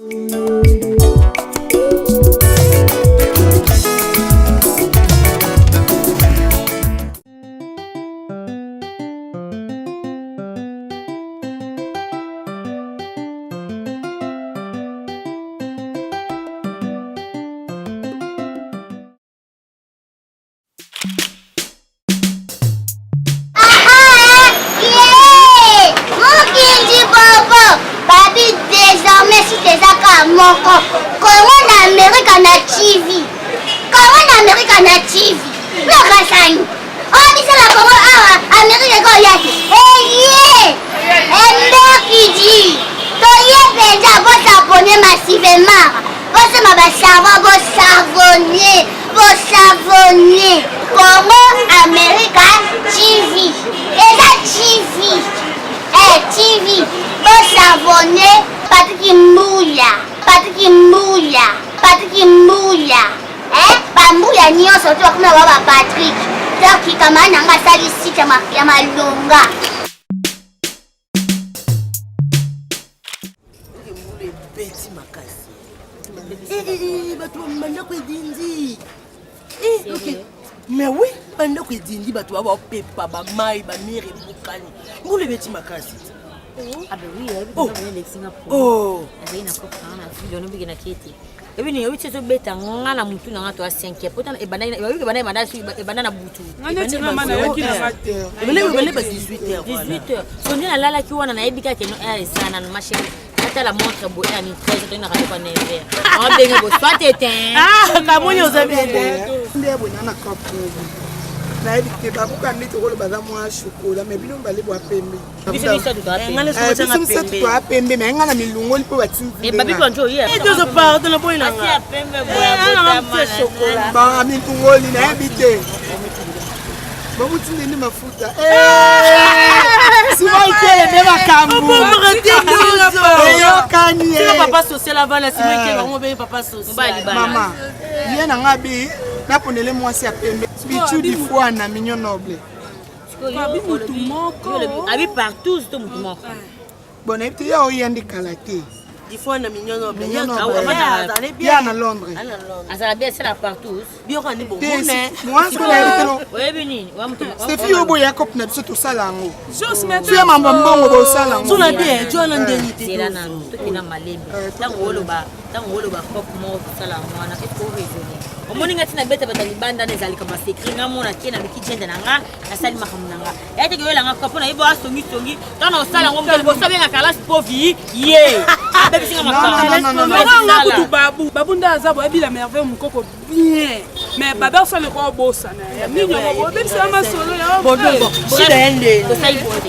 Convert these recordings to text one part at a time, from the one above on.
Mais oui, pendant que Dindi va avoir pepa, ba mai, ba mire et boucani. Vous le bêtis ma casse. Ah ben oui, elle Singapour. Elle est na kiti. Et puis nous sommes bêta ngana mutu na to 5 pourtant e banana e banana e banana butu. Ngana tina mana yoki na mater. Ele ba 18h. 18h. Sondi na lala ki wana na ebika ke no air sana na machine. Ata la montre bo ya ni 13 na ka na neve. On benga bo soit éteint. Ah, kamonyo zabede. Ndé bonana kopko. Na ebike ba buka mito ko ba za mwa chocolat mais bino ba le bo apembe. Biso biso to apembe. Ngana so tsa apembe. To apembe mais ngana milungo lipo ba tsinzi. E babi kwanjo hier. Et deux part de la boy là. Asi apembe bo ya bota chocolat. Ba milungo li na ebite. Ba mutinde ni mafuta. Si moi qui est ma cambo. C'est papa social avant la si moi qui va mon papa social. Maman. Bien na ngabi na ponele mwasi apembe. Bichu di fois na mignon noble. Abi partout tout mutu moko. Bon ebite ya oyandi kalate. Di fois na mignon noble. Ya na Londres. Azala bien c'est la partout. Bio kan ni bon. Moi ce que la ebite. Ouais bini, wa mutu. C'est fi obo ya cop na biso to sala ngo. Tu ya mamba mbongo bo sala ngo. Tuna bien, tu na ndenité. C'est là na to kina malembe. Tango woloba cop mo sala ngwana et ko raisonner. Omoninga tina beta beta libanda nezali kama sekringa mona kena bikijenda nanga nasali makamnanga ete ke yela ngaka pona ibo asongi songi tana osala ngombe bo sabenga kala spovi ye bebe singa makala non kutu babu nda azabo ebila merveille mukoko bien mais baba so le ko bossa na minyo bo bebe sama solo ya bon chidende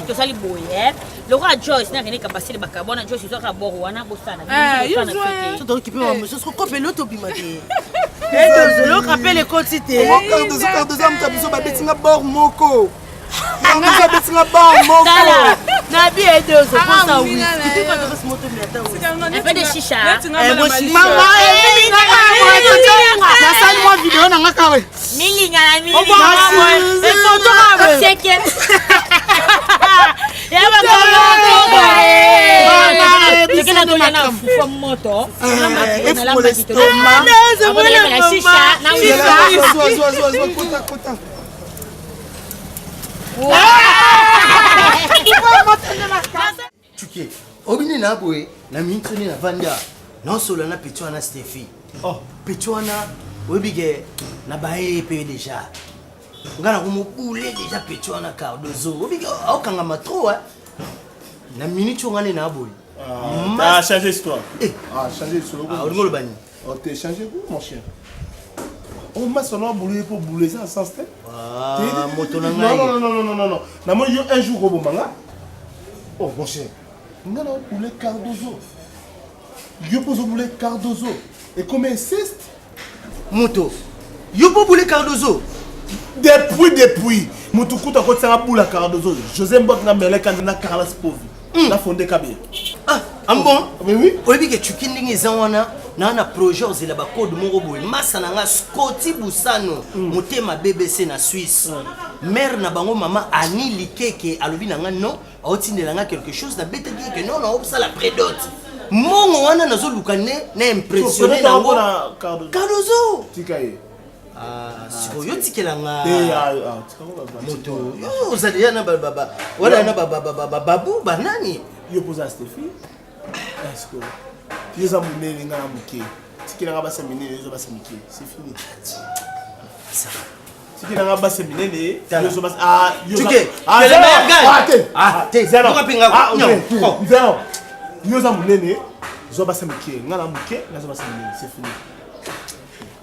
to sali boye le roi Joyce n'a rien capacité bakabona Joyce zo ka boro wana bosana tu dois occuper moi je ko peloto bimate et deux le rappel les quantités carte deux am tabiso ba betinga bor moko nga betinga bor moko na bi et deux so pour ça oui tu pas de moto mais un peu de chicha maman na sali moi vidéo na nga kare milinga na et photo na cheke ya ba c'est que na na fufa moto na la magito na chicha na kota Tuke obini na boye na mintuni na vanda non solo na petwana Steffi petwana webige na bae pe déjà ngana kumubule déjà petwana Cardozo webige okanga matro na minute ngane na boye t'as changé l'histoire. Changé l'histoire. On va oh, t'es changé où, mon cher? On m'a sonné boulé pour bouler ça sans step. Non. Non, un jour au manga. Oh, mon cher. On a boulé Cardozo. Je pose boulé Cardozo. Et comme insiste. Moto. Je peux bouler Cardozo. Depuis. Moto kuta ko tsanga boula Cardozo. José Mbok na mele kandina Carlos Povi. La fondé Kabé. Ah bon? Oui. Oyebi ke chukindingi zawana na projet ozela ba code moko boy masa nanga Scotty Busano motema BBC na Suisse. Mère na bango mama Ani Likeke alobi nanga non, aotindela nga quelque chose na beteki ke non, on ça la prédote. mongo wana nazoluka na impressionné nango Cardozo tikaye sikoyo tikelanga moto ozali yana wala na babu banani yo poza Stéphie est-ce que yeza munene ngana muke tikelanga basa minene yo basa muke c'est fini ça tikelanga basa minene yo basa yo tike le meilleur gagne te zero kapinga zero yo za munene zo basa muke ngana muke na zo basa minene c'est fini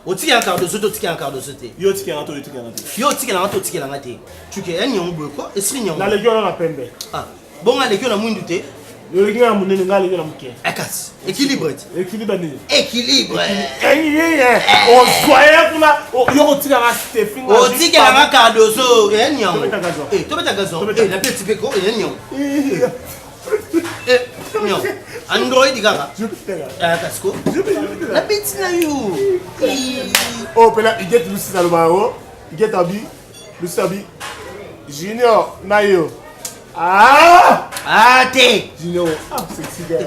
otiki un Cardozo to tiki un Cardozo te yo tiki un to yo tiki un te yo tiki na to tiki na te tuke enyo boy ko esri nyo na legio na pembe bonga legio na mwindu te le legio na munene ngala legio na muke akas équilibre ni équilibre on soye kuna yo tiki na Stéphine o tiki na Cardozo enyo to beta gazon na petit peko enyo non, Android gaga. Kasko. La bête na you. Oh, pela, il get Lucy Salomao. Il get Abi. Lucy Abi. Junior, Nayo. Te. Junior. Sexy guy.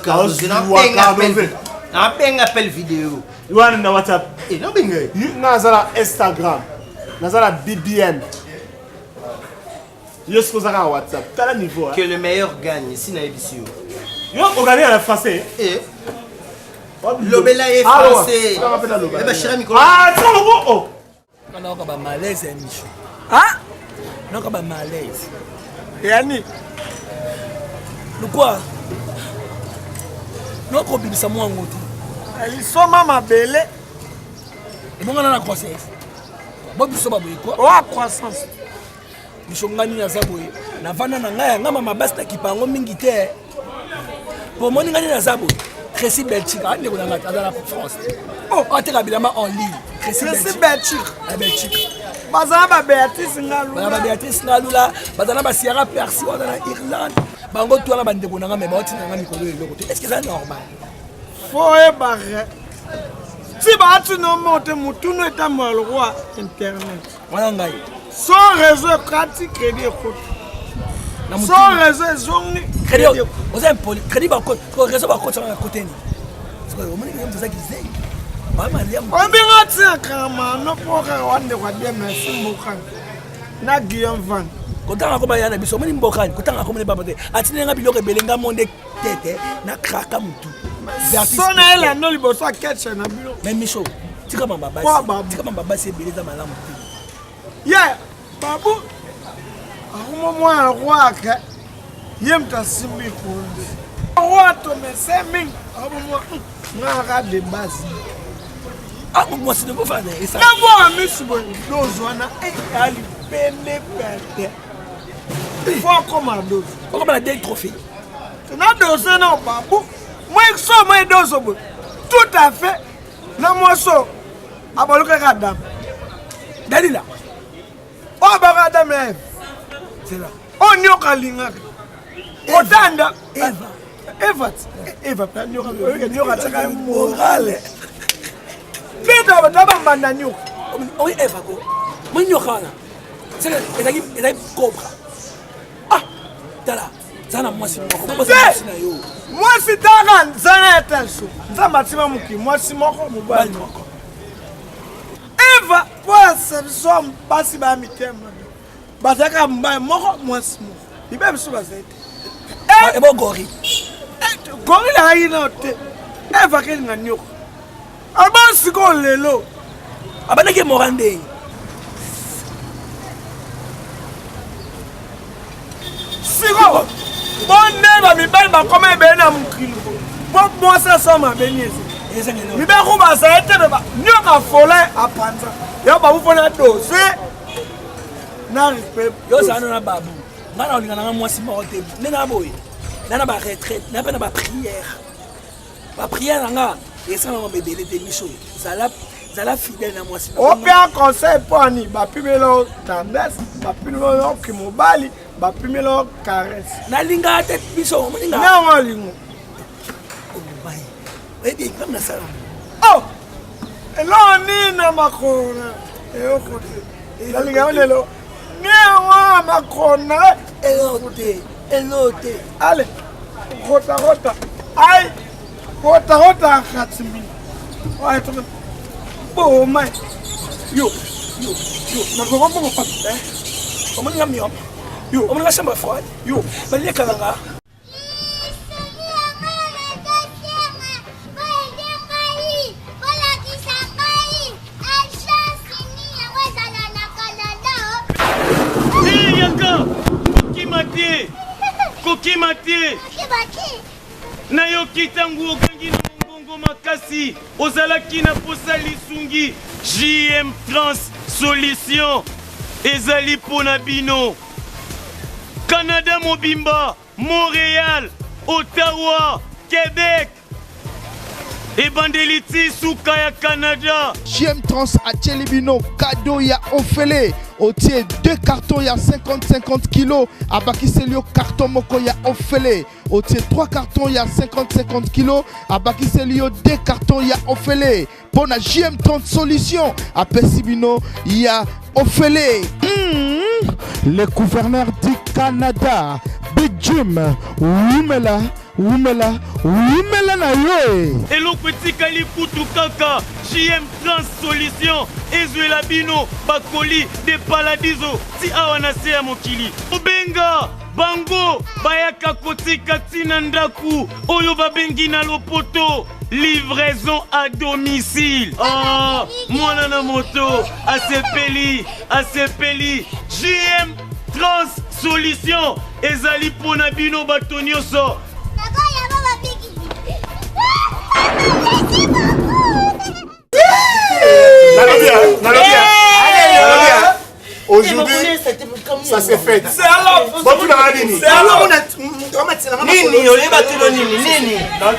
Cardozo, na penga appel vidéo. You want na WhatsApp? Non benga. You na zala Instagram. Na zala BBM. Yo ce qu'on a en WhatsApp, t'as le niveau. Que le meilleur gagne, ici na émission. Yo, on gagne en français. Lobela est français. Eh ben chérie micro. C'est le mot. On a encore malaise et Michou. On a encore malaise. Et Annie. Le quoi? Non, qu'on bibisa ça moi en gros. Ils sont ma belle. Et bon, on a la croissance. Bon, bibisa ba boy quoi? Oh, croissance. Mishongani na zaboye na vana na ngaya ngama mabasi na kipango mingi te po moni ngani na zaboye Crécy Belgique ande ko ngata za la France ateka bilama en ligne Crécy Belgique Belgique bazana ba Béatrice Ngalula ba Béatrice Ngalula bazana ba Sierra Percy wana na Irlande bango tu wana bande ko ngama me ba otina ngami mikolo eloko te est-ce que c'est normal foye barre si ba tu no monte mutuno eta mo le roi internet wana ngai son réseau pratique crédit écoute. Son réseau zone crédit. Vous avez un poli crédit par côté. Le réseau par côté sur la côté ni. C'est quoi? Vous m'avez dit que ça qui zèle. Maman liam. On bien atteint quand même. Non pour qu'on ne voit bien merci beaucoup. Na Guillaume Van. Quand on a comme yana biso moni mbokan. Quand on a comme les babate. Atine nga biloko belenga monde tete na kraka mutu. Son elle a non liboso ketche na bilo. Même Micho. Tika mamba basi. Tika mamba basi beleza malamu. Yeah, babu. Moi roi que yem ta simbi kundi. Roi to me seming. Moi ngara de base. Moi c'est de vous faire ça. Na moi miss boy dozwana ali pene pete. Faut comme un dose. Faut comme la dernière trophée. Na dose na babu. Moi so moi dose boy. Tout à fait. Na moi so. Aboluka kadam. Dalila. Oh bagadam là. C'est là. Oh nyoka linga. Otanda Eva. Eva pa nyoka tsaka morale. Peta bataba mbanda nyoka. Oui Eva ko. Mo nyoka na. C'est ezaki cobra. Tala. Sana mwasi moko. Mwasi taka nzana etanso. Nzamba tima muki mwasi moko mubali moko. Eva posa som basi ba mitema. Bazaka mbaye moko mwasi moko. Ibe biso bazete. Ebo gori. Gori la ina te. Eva ke nganyoko. Aba siko lelo. Abanake morande. Siko. Bonne ba mi bal ba koma ebe na mukilo. Bo mwasa soma benyeze. Mi be ko ba sa ete ba. Nyoka fole apanza. Yo ba ufona dose. Na respect. Yo sana na babu. Ngana olingana nga mwasi moko te. Nena boye. Nana ba retraite, na pena ba prière. Ba prière nga, esa na mabebele te miso. Zala fidèle na mwasi. O bien conseil poni, ba pimelo tendresse, ba pimelo kimobali, ba pimelo caresse. Na linga te miso, mo linga. Na ngolingo. Oh bai. Edi comme na sala. Oh! Elo ni na makona. Eo kote. La linga lelo. Ni wa makona. Elote. Allez. rota. Aïe, rota, Khatsimi. Ouais, tu bon, mais. Yo, na go go pas. Comment on a yo, on a la chambre froide. Yo, mais les kalanga. Koki Matie nayoki tangu okangi na mongongo makasi ozalaki na posa lisungi JM Trans Solution ezali pona bino Canada mobimba Montréal Ottawa Québec ebandeliti suka ya Canada JM Trans à Tchelibino cadeau ya Ophelé au tiers 2 cartons ya 50 kilos à Bakiselio carton moko ya Ophelé au tiers 3 cartons ya 50 kilos à Bakiselio 2 cartons ya Ophelé pour la JM Trans Solution à Pessibino ya Ophelé le gouverneur du Canada Big Jim Wumela na yo eloko etikali kutu kaka JM Trans Solution ezwela bino bakoli de Paradiso ti awa na se ya mokili obenga bango bayaka kotika tina ndaku oyo babengi na lopoto livraison à domicile. Oh, mwana na moto asepeli JM Trans Solution ezali pona bino bato nyonso. Aujourd'hui, ça s'est fait. C'est alors. Non,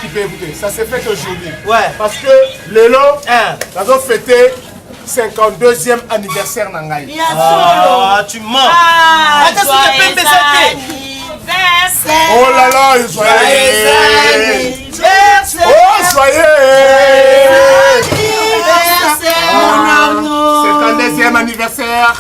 tu peux écouter. Ça s'est fait aujourd'hui. Ouais. Parce que Lelo, nous avons fêté 52e anniversaire Nangaï. Ah, tu mens. Oh là là, joyeux anniversaire. Oh, joyeux anniversaire. 52e anniversaire.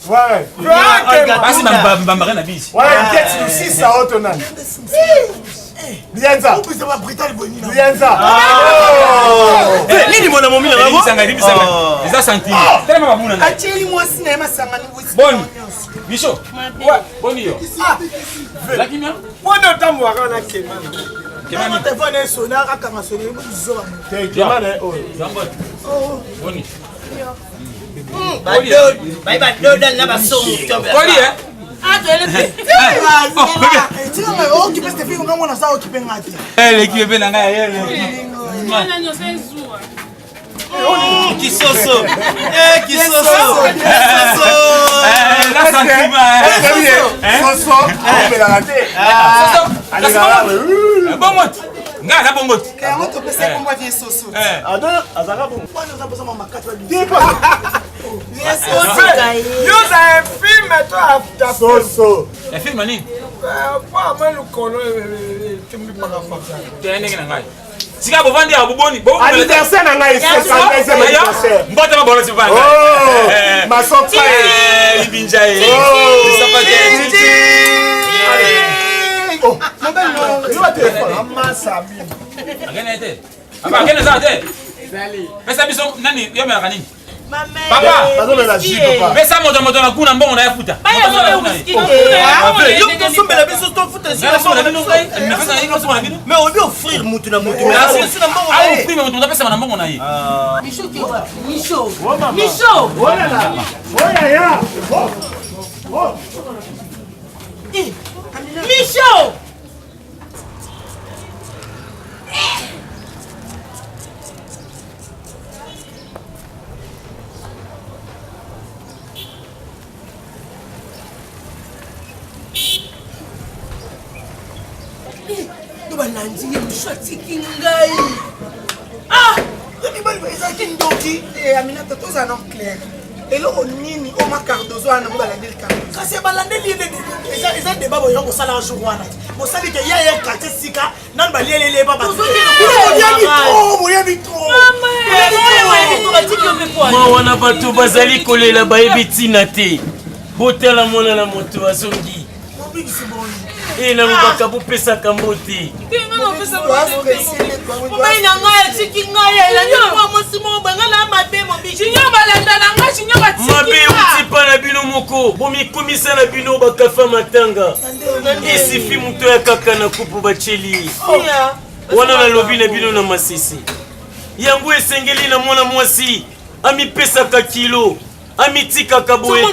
Ouais. Basi mbambare na bisi. Ouais, peut-être si ça autonome. Lienza. Lienza. Nini mwana momila babo? Bisanga. Eza sentiment. Tellement babuna na. Acheli moi cinéma sanga ni wisi. Boni. Micho. Ouais, boni yo. La kimia? Mwana tamu wakana kema. Kema ni téléphone sona akanga sona muzoba. Kema ne oh. Boni. Nga bongo. Kaya to pesa komba vie soso. Ada azaka bon. Kwa nous avons ma 4 Yes, you are a film after Soso. E film nini? Kwa malu kono tumbi paka faka. Tende ngina ngai. Sika bovandi ya buboni. Bo Anniversaire na ngai 52e anniversaire. Mbota mabolo sivanga. Oh, ma sopa libinja e. Sapate. Oh, tu vas téléphone. Massa bi. Agena ete. Aba agena za ete. Zali. Pesa biso nani yo mera nini? Papa, bazo na jipo pa. pesa moto na kuna mbongo na yafuta. Yo tosombela biso tofuta sila mbongo na bino. Mais on veut offrir mutu na mutu. Sila mbongo na ye. Offrir mutu na pesa na mbongo na ye. Micho. Voilà là. Voilà ya. Micho. Balandi ye mshoti kingai. Ndoki et Aminata tous un homme clair. Et là, on nini, on m'a cardozo à nous balader le cardozo. Quand c'est balandé, ils ont des babes au salon en jour. Vous savez qu'il y a un quartier Sika, non, les babes. Vous y avez trop. Moi, on a pas tout basali collé là-bas et bitinate. Boté la mona la moto à Zongi. Et na mubaka pesa kambote. Mabe uti pa na bino moko. Bomi komisa na bino bakafa matanga. Isifi muto ya kaka na kupu bacheli. Wana na lobi na bino na masisi. Yango esengeli na mwana mwasi. Ami pesa ka kilo. Amitika kaboete.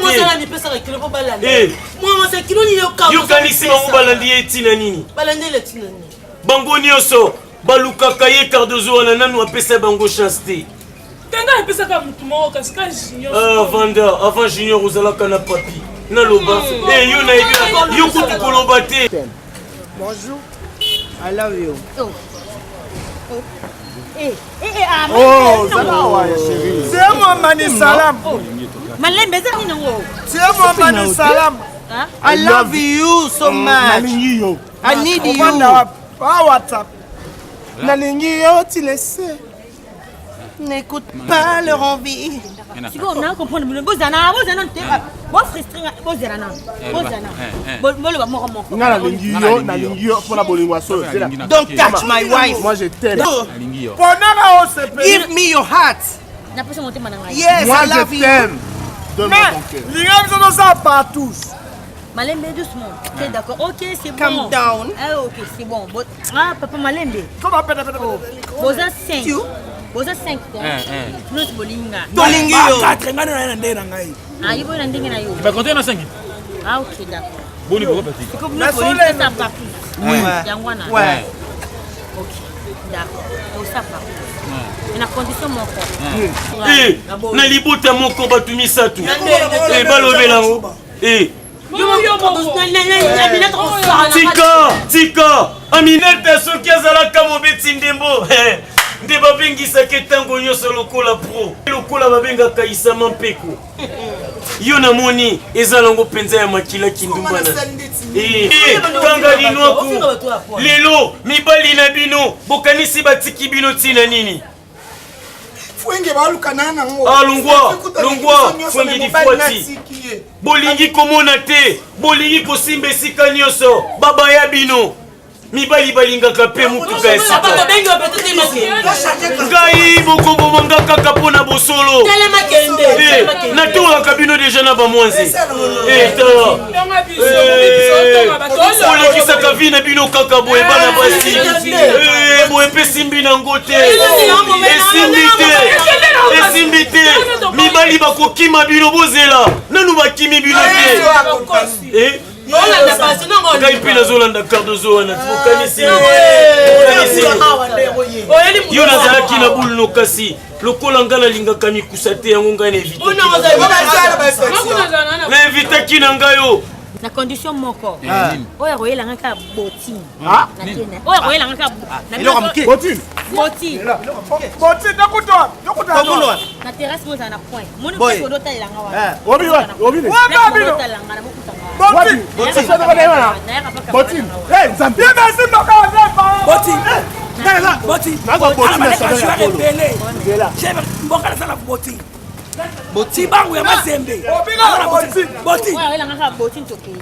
Yokanisi bango balandi etina nini? Bango nyonso balukaka ye Cardozo wana nanu apesa bango chaste. Avant Junior ozalaka na papi. Na loba. Yo na ebi yo kutu koloba te. Bonjour. I love you. Oh, chérie. C'est moi, Mani Salam. C'est moi, Mani Salam. I love you so much. I need you. WhatsApp. Nalingiyo, tu le sais. N'écoute pas leur envie. Tu vas comprendre. Don't touch my wife. Moi je t'aime. Give me your heart. Yes, Moi I love je you. t'aime. Donne-moi ton cœur. Les gars, ils ont ça partout. Malembe doucement. Ok, d'accord. Ok, c'est bon. Calm down. Ah, ok, c'est bon. Ah, papa Malembe. Comment on peut Boza 5. Boza 5. Nous sommes bolinga. Tolingi yo. 4 ngana na ndenge na ngai. Ah, il faut la ndenge na yo. Tu vas compter dans 5. Ah, ok, d'accord. Bon niveau petit. C'est comme nous bolinga ça partout. Oui. Yangwana. Ouais. Ok, d'accord. Donc ça part. Et la condition mon corps. Eh, na libota moko batumisatu. Eh balobelango. Eh Tika Aminata soki azalaka mobeti ndembo nde babengisaka ntango nyonso lokola pro lokola babengaka Isama Mpeko yo namoni eza nango mpenza ya makila kindumbana kanga linwaku lelo mibali na bino bokanisi batiki bino ntina nini longwa fwengi difwati bolingi komona te bolingi kosimba esika nyonso baba ya bino mibali balingaka mpe mutuka ya sika ngai bokobomanga kaka mpo na bosolo natolaka bino deja na bamwanzi olekisaka vi na bino kaka boye bana basi boye mpe simbi nango te esimbi te mibali bakokima bino bozela nanu bakimi bino te ngai mpe nazolanda Cardozo wana bokanisi yo nazalaki na bulu kasi lokola nga nalingaka mikusa te yango ngai nainvitaki na ngai yo na condition moko oyo akoyelanga kaka boti oyo akoyelanga kaka boti na terrasse bozala na point moni pesi odotalelanga Boti bangu ya mazembe. Boti. oyoyelanga kaka boti ntokei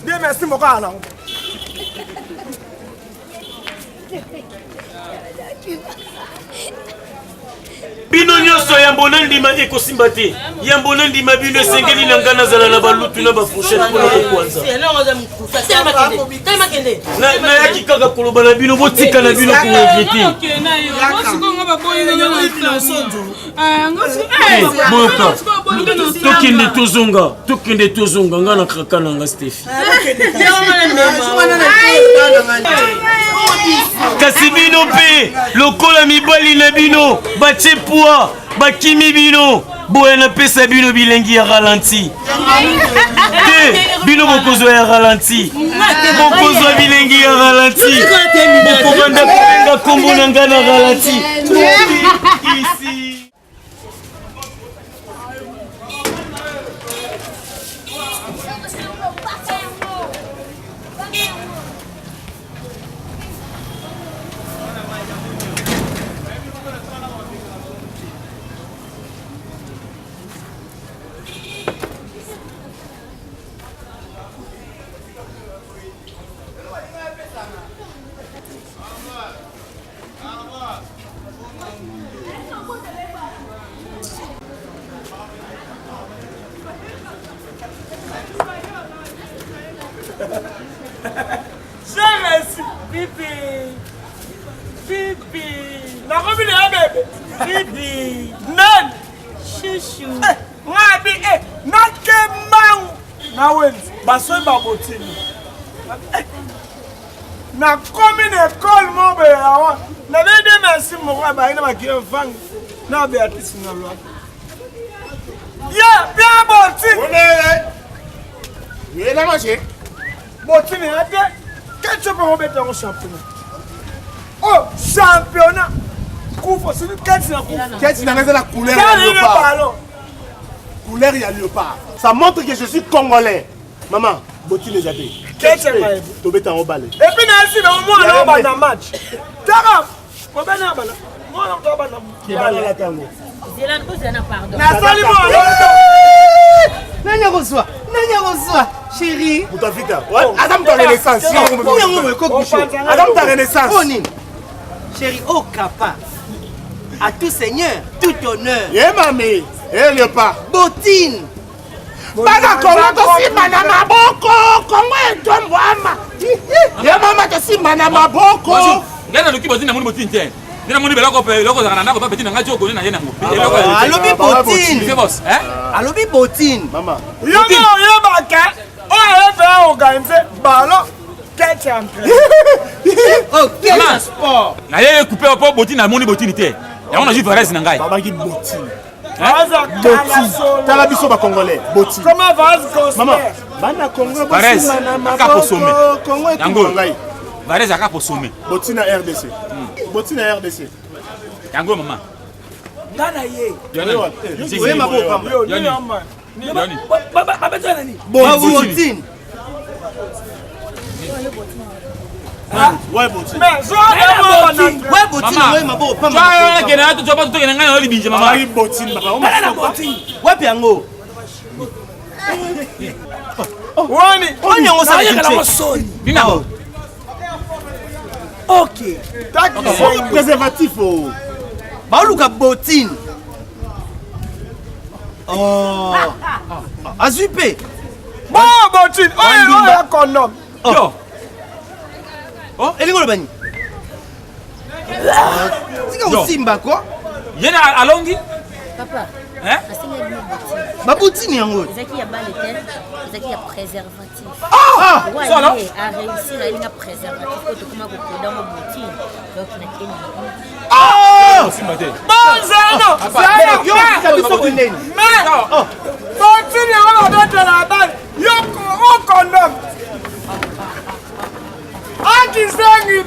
Bien, merci, mon gars. bino nyonso yambo na ndima ekosimba te yambo na ndima bino esengeli na ngai nazala na balutu na bafourchette mpona kokwanza nayaki kaka koloba na bino botika na bino koinvite boyoka tokende tozonga ngai na kraka na nga Stefi kasi bino mpe lokola mibali na bino batie poa bakimi bino boye napesa bino bilengi ya ralenti te bino bokozwa ya ralenti bokozwa bilengi ya ralenti bokovanda kobenga kombo na ngai na ralenti J'ai réussi. Pipi. Pipi. La robe est bébé. Pipi. Non. Chouchou. Ngabi nakemang. Nawenzi. Baso babotini. Na commune école mon béawa. Na vede merci mon roi ba ina makie vang. Na Béatrice na loi. Yeah, bien botini. Oui, la manger. Botini ate. Qu'est-ce que tu peux remettre au championnat? Oh, championnat. Koufo, c'est une quête na koufo. Qu'est-ce que la couleur Ça de n'est pas léopard? alors. Couleur, il y a léopard. Ça montre que je suis congolais. Maman, Boti les athées. Qu'est-ce que c'est? Tobé en balai. Et puis, Nancy, moi, on a un match. Tara, on va aller à Bala. Moi, on va aller Qui va dans la tango? Zélan, vous avez pardon. Nathalie, moi, Nani reçoit? Chérie. Boutafita. Ouais, Adam ta renaissance. Adam ta renaissance. Chérie, oh capa. À tout seigneur, tout honneur. Yeah, mamie. Eh, léopard. Botine. Bana Congo tosimba na maboko. Congo etombo ama. Ya mama tosimba na maboko. Ngana luki botine moni botine te. Ndina moni beloko pe loko zana na ko botine nga choko na yena ngo. Alobi botine. C'est boss, hein? Alobi botine. Maman. yo baka. On a fait organiser ballon. Qu'est-ce que Oh, quel sport. Na ye couper po botine na moni botine te. Ya on a ju Varese na ngai. Baba ki botine. Botine. Tala biso ba congolais. Botine. Comment va-t-il? Maman. Bana Congo Varese, bosimba na aka po sommet. maboko. Congo etombo ngai. Varese aka po sommet. Botine na RDC. Botine na RDC. Yango mama. Ngana ye. Yoni. Oui, ma boca. Yoni. Yoni. Baba toi nani? Botine. Ouais, Botine. Mais je vais Ouais, botine, Mama. ouais, ma boca. Pas Toi ma ke na to chopa to ke na ngai oli binje Baba mama. ki Botine, papa. Bana botine. Ouais, piango. Wani. On y a on Ça y est que la s'en sonne. Bina. OK. Préservatif. Oh. Baluka botine. Oh. Azupé. Bon, Botine. On est condom. Yo. Oh, elingo le bani. Sika Yo. usimba quoi? Yena alongi? Papa, Hein? asenga bino botine. Babotine yango. Ezaki ya balle te, ezaki ya préservatif. Ah! Ouais, Ça, non? a réussi à une préservatif que tu commences à dans mon botine. Donc, on a gagné. Ah! Simba te. Bon, Zano. Zano. Yo, kabiso kuneni. Mais. Botine, on va mettre la balle. Yo, on condom. Ah, qui s'est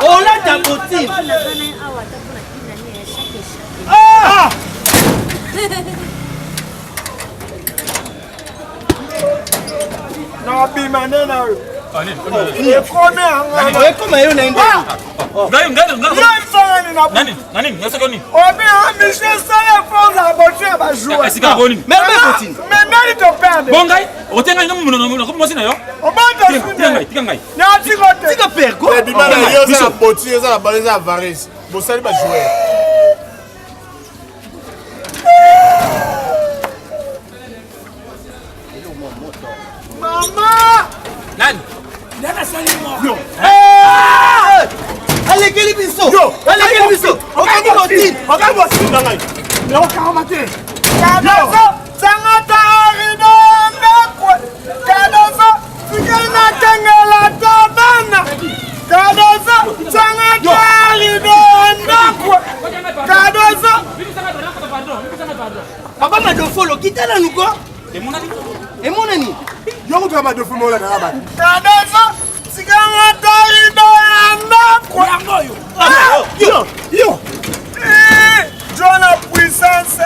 Oh là ta botine. Ah! Na bimane na yo. Allez. Ekome anga. Ouais, comment yo na inde? Yo ifanga na Nani? Nani? Yosoko ni? obi a Michel Sala fonza Botine ba jouer. Esika boni. Mais mais botine. Mais nani to perdre. Bongai, otenga ngamu muno ko mosi na yo. Obanda Tinga sune. ngai. Ya tikote. Sika père quoi? Bimana yo za Botine, za balé za Varese. Bosali ba jouer. Mama. Nani? Ngana sali mo. Allez, quel biso? Yo, Allez, quel biso? Okani botine. Regarde Botine dans ngai. Mais on caramate. Kadozo. Sangata arido ndakwe. Kadozo. Sikana tangela tabana. Kadozo. Sangata arido ndakwe. Kadozo. Papa m'a de follow. Quitte là nous quoi? Et mon ami? Et mon ami? Yo ko traba de fumo la na ba. Kadozo. Sikana arido ndakwe. Yango yo. Yo, yo. John la puissance.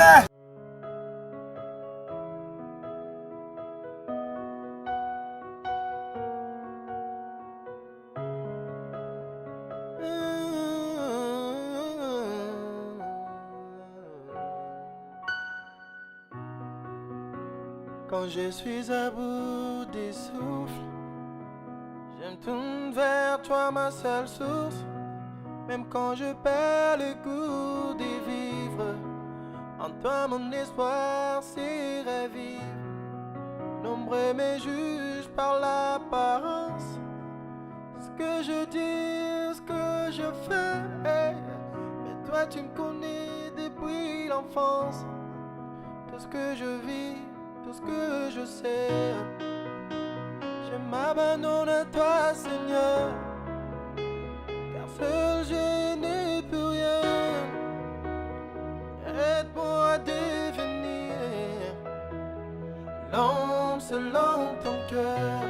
Quand je suis à bout des souffles, je me tourne vers toi, ma seule source. Même quand je perds le goût des vivres, en toi mon espoir s'y revive. Nombreux me jugent par l'apparence, que je dise, que je fais. Mais toi tu me connais depuis l'enfance. Tout ce que je vis, tout ce que je sais, je m'abandonne à toi Seigneur. Car seul je n'ai plus rien. Aide-moi à devenir l'homme selon ton cœur.